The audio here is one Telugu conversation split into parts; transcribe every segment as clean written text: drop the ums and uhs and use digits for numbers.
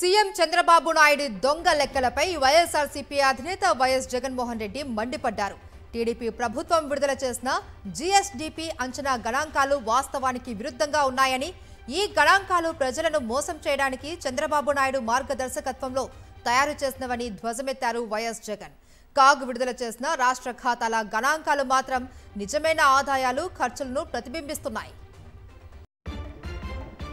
సీఎం చంద్రబాబు నాయుడు దొంగ లెక్కలపై వైఎస్ఆర్సీపీ అధినేత వైఎస్ జగన్మోహన్ రెడ్డి మండిపడ్డారు. టీడీపీ ప్రభుత్వం విడుదల చేసిన జీఎస్డీపీ అంచనా గణాంకాలు వాస్తవానికి విరుద్ధంగా ఉన్నాయని, ఈ గణాంకాలు ప్రజలను మోసం చేయడానికి చంద్రబాబు నాయుడు మార్గదర్శకత్వంలో తయారు చేసినవని ధ్వజమెత్తారు వైఎస్ జగన్. కాగ్ విడుదల చేసిన రాష్ట్ర ఖాతాల గణాంకాలు మాత్రం నిజమైన ఆదాయాలు, ఖర్చులను ప్రతిబింబిస్తున్నాయి.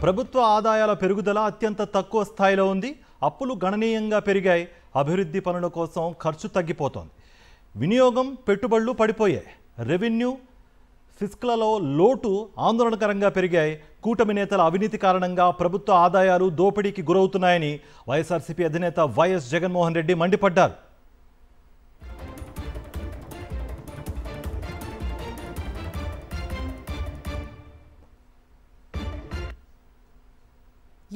ప్రభుత్వ ఆదాయాల పెరుగుదల అత్యంత తక్కువ స్థాయిలో ఉంది. అప్పులు గణనీయంగా పెరిగాయి. అభివృద్ధి పనుల కోసం ఖర్చు తగ్గిపోతోంది. వినియోగం, పెట్టుబడులు పడిపోయాయి. రెవెన్యూ, ఫిస్కలలో లోటు ఆందోళనకరంగా పెరిగాయి. కూటమి నేతల అవినీతి కారణంగా ప్రభుత్వ ఆదాయాలు దోపిడీకి గురవుతున్నాయని వైఎస్ఆర్సీపీ అధినేత వైఎస్ జగన్మోహన్ రెడ్డి మండిపడ్డారు.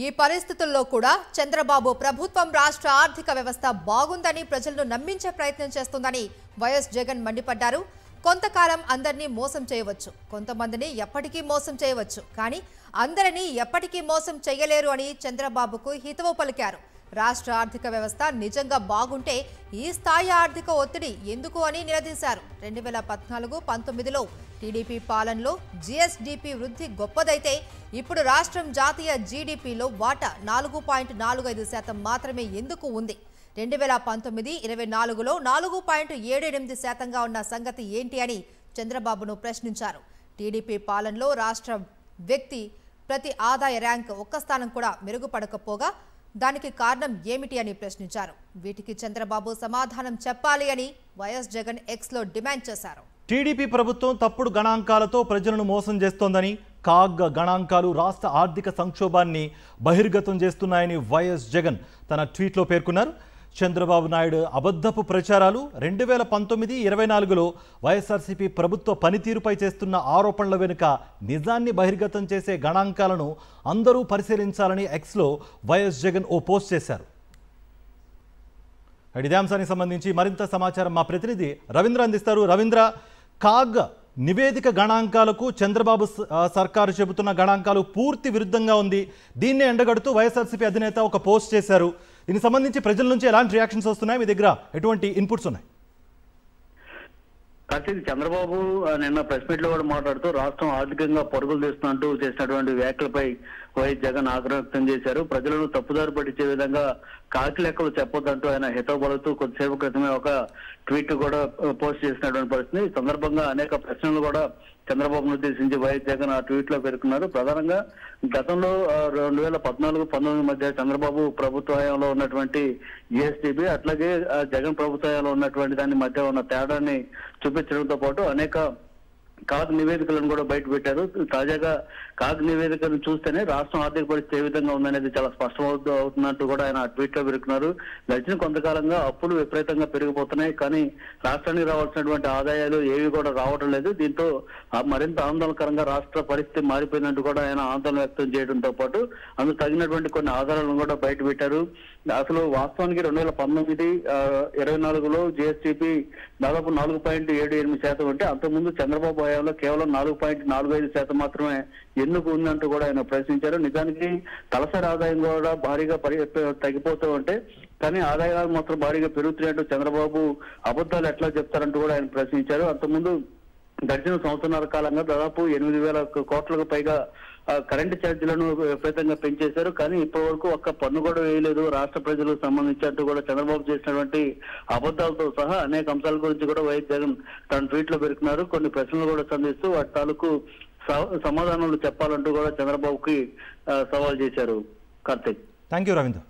ఈ పరిస్థితుల్లో కూడా చంద్రబాబు ప్రభుత్వం రాష్ట్ర ఆర్థిక వ్యవస్థ బాగుందని ప్రజలను నమ్మించే ప్రయత్నం చేస్తుందని వైఎస్ జగన్ మండిపడ్డారు. కొంతకాలం అందరినీ మోసం చేయవచ్చు, కొంతమందిని ఎప్పటికీ మోసం చేయవచ్చు, కానీ అందరినీ ఎప్పటికీ మోసం చేయలేరు అని చంద్రబాబుకు హితవు పలికారు. రాష్ట్ర ఆర్థిక వ్యవస్థ నిజంగా బాగుంటే ఈ స్థాయి ఆర్థిక ఒత్తిడి ఎందుకు అని నిలదీశారు. 2014-19లో టీడీపీ పాలనలో జీఎస్డీపీ వృద్ధి గొప్పదైతే ఇప్పుడు రాష్ట్రం జాతీయ జీడీపీలో వాటా 4.45% మాత్రమే ఎందుకు ఉంది? 2019-24లో 4.78%గా ఉన్న సంగతి ఏంటి అని చంద్రబాబును ప్రశ్నించారు. టీడీపీ పాలనలో రాష్ట్ర వ్యక్తి ప్రతి ఆదాయ ర్యాంక్ ఒక్క స్థానం కూడా మెరుగుపడకపోగా దానికి కారణం ఏమిటి అని ప్రశ్నించారు. వీటికి చంద్రబాబు సమాధానం చెప్పాలి అని వైఎస్ జగన్ ఎక్స్లో డిమాండ్ చేశారు. టీడీపీ ప్రభుత్వం తప్పుడు గణాంకాలతో ప్రజలను మోసం చేస్తోందని, కాగ్ గణాంకాలు రాష్ట్ర ఆర్థిక సంక్షోభాన్ని బహిర్గతం చేస్తున్నాయని వైఎస్ జగన్ తన ట్వీట్లో పేర్కొన్నారు. చంద్రబాబు నాయుడు అబద్ధపు ప్రచారాలు, 2019-24లో వైఎస్ఆర్సీపీ ప్రభుత్వ పనితీరుపై చేస్తున్న ఆరోపణల వెనుక నిజాన్ని బహిర్గతం చేసే గణాంకాలను అందరూ పరిశీలించాలని ఎక్స్లో వైఎస్ జగన్ ఓ పోస్ట్ చేశారు. ఇదే అంశానికి సంబంధించి మరింత సమాచారం మా ప్రతినిధి రవీంద్ర అందిస్తారు. రవీంద్ర, కాగ్ నివేదిక గణాంకాలకు చంద్రబాబు సర్కారు చెబుతున్న గణాంకాలు పూర్తి విరుద్ధంగా ఉంది. దీన్నే ఎండగడుతూ వైఎస్ఆర్సీపీ అధినేత ఒక పోస్ట్ చేశారు. దీనికి సంబంధించి ప్రజల నుంచి ఎలాంటి రియాక్షన్స్ వస్తున్నాయి? మీ దగ్గర ఎటువంటి ఇన్పుట్స్ ఉన్నాయి? కార్తీక్, చంద్రబాబు నిన్న ప్రెస్ మీట్ లో కూడా మాట్లాడుతూ రాష్ట్రం ఆర్థికంగా పరుగులు తీస్తున్నట్టు చేసినటువంటి వ్యాఖ్యలపై వైఎస్ జగన్ ఆగ్రహం వ్యక్తం చేశారు. ప్రజలను తప్పుదారి పట్టించే విధంగా కాకి లెక్కలు చెప్పొద్దంటూ ఆయన హితవు పలుకుతూ కొద్దిసేపు క్రితమే ఒక ట్వీట్ కూడా పోస్ట్ చేసినటువంటి పరిస్థితి. ఈ సందర్భంగా అనేక ప్రశ్నలు కూడా చంద్రబాబును ఉద్దేశించి వైఎస్ జగన్ ఆ ట్వీట్ లో పేర్కొన్నారు. ప్రధానంగా గతంలో 2014-19 మధ్య చంద్రబాబు ప్రభుత్వ హయాంలో ఉన్నటువంటి జీఎస్డీపీ, అట్లాగే జగన్ ప్రభుత్వ హయాంలో ఉన్నటువంటి దాని మధ్య ఉన్న తేడాన్ని చూపించడంతో పాటు అనేక కాగ్ నివేదికలను కూడా బయట పెట్టారు. తాజాగా కాగ్ నివేదికను చూస్తేనే రాష్ట్రం ఆర్థిక పరిస్థితి ఏ విధంగా ఉందనేది చాలా స్పష్టమవుతున్నట్టు కూడా ఆయన ట్వీట్ లో పేర్కొన్నారు. గడిచిన కొంతకాలంగా అప్పులు విపరీతంగా పెరిగిపోతున్నాయి, కానీ రాష్ట్రానికి రావాల్సినటువంటి ఆదాయాలు ఏవి కూడా రావడం లేదు. దీంతో మరింత ఆందోళనకరంగా రాష్ట్ర పరిస్థితి మారిపోయినట్టు కూడా ఆయన ఆందోళన వ్యక్తం చేయడంతో పాటు అందుకు తగినటువంటి కొన్ని ఆధారాలను కూడా బయట పెట్టారు. అసలు వాస్తవానికి 2019-24లో జీఎస్డీపీ దాదాపు 4.78% అంటే అంతకుముందు చంద్రబాబు హయాంలో కేవలం 4.45% మాత్రమే ఎందుకు ఉందంటూ కూడా ఆయన ప్రశ్నించారు. నిజానికి తలసరి ఆదాయం కూడా భారీగా తగ్గిపోతూ ఉంటే కానీ ఆదాయాలు మాత్రం భారీగా పెరుగుతున్నట్టు చంద్రబాబు అబద్ధాలు ఎట్లా చెప్తారంటూ కూడా ఆయన ప్రశ్నించారు. అంతకుముందు గడిచిన సంవత్సరాల కాలంగా దాదాపు 8,000 కోట్లకు పైగా కరెంటు ఛార్జీలను విపరీతంగా పెంచేశారు, కానీ ఇప్పటి వరకు ఒక్క పన్ను కూడా వేయలేదు రాష్ట్ర ప్రజలకు సంబంధించినట్టు కూడా చంద్రబాబు చేసినటువంటి అబద్ధాలతో సహా అనేక అంశాల గురించి కూడా వైఎస్ జగన్ తన ట్వీట్ లో పేర్కొన్నారు. కొన్ని ప్రశ్నలు కూడా సంధిస్తూ వాటి తాలూకు సమాధానాలు చెప్పాలంటూ కూడా చంద్రబాబుకి సవాల్ చేశారు. Karthik, thank you Ravindra.